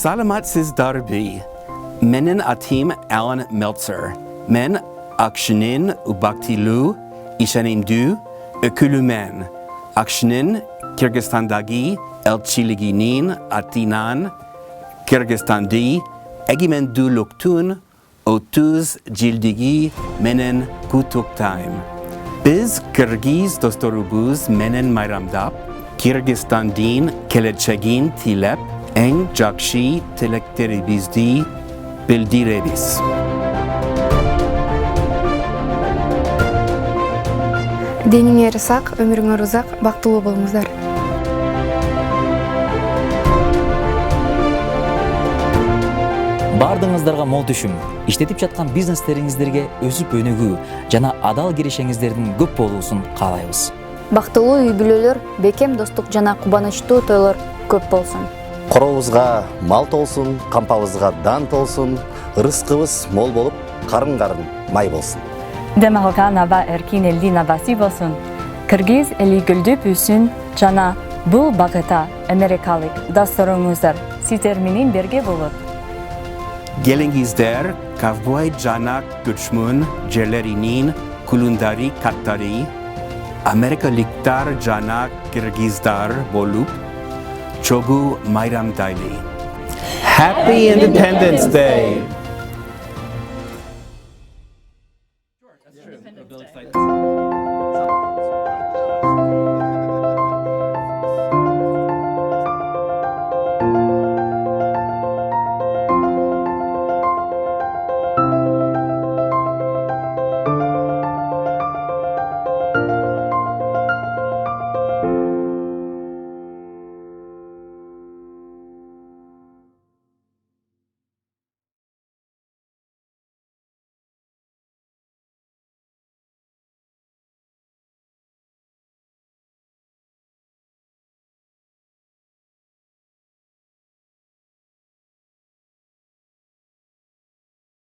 Саламатсыздарбы. Менин атым Alan Meltzer. Мен акшынын убактылуу ишенимдүү өкүлүмөн. Акшынын Кыргызстандагы элчилигинин атынан Кыргызстанды эгемендүүлүктүн 30 жылдыгы менен куттуктайм. Биз Кыргыз досторубуз менен майрамдап, Кыргызстандын келечегин тилеп, эң жакшы тилектерибизди билдиребиз. Денеңер сак, өмүрүңөр узак, бактылуу болуңуздар. Бардыңыздарга мол түшүм, иштетип жаткан бизнестериңиздерге өсүп өнүгүү жана адал киришеңиздердин көп болуусун каалайбыз. Бактылуу үй бүлөлөр, бекем достук жана кубанычтуу тойлор көп болсун. Коробузга мал толсун, кампабызга дан толсун, рызкыбыз мол болуп, карын май болсун. Дем алган аба эркин элдин абасы болсун. Кыргыз эли гүлдүп өссүн жана бул багыта америкалык досторуңуздар сиздер менен бирге болот. Gelingizler ковбой жана көчмөн жерлеринин кулундары катары, америкалыктар жана кыргыздар болуп, чогуу майрамдайлы. Happy Independence Day!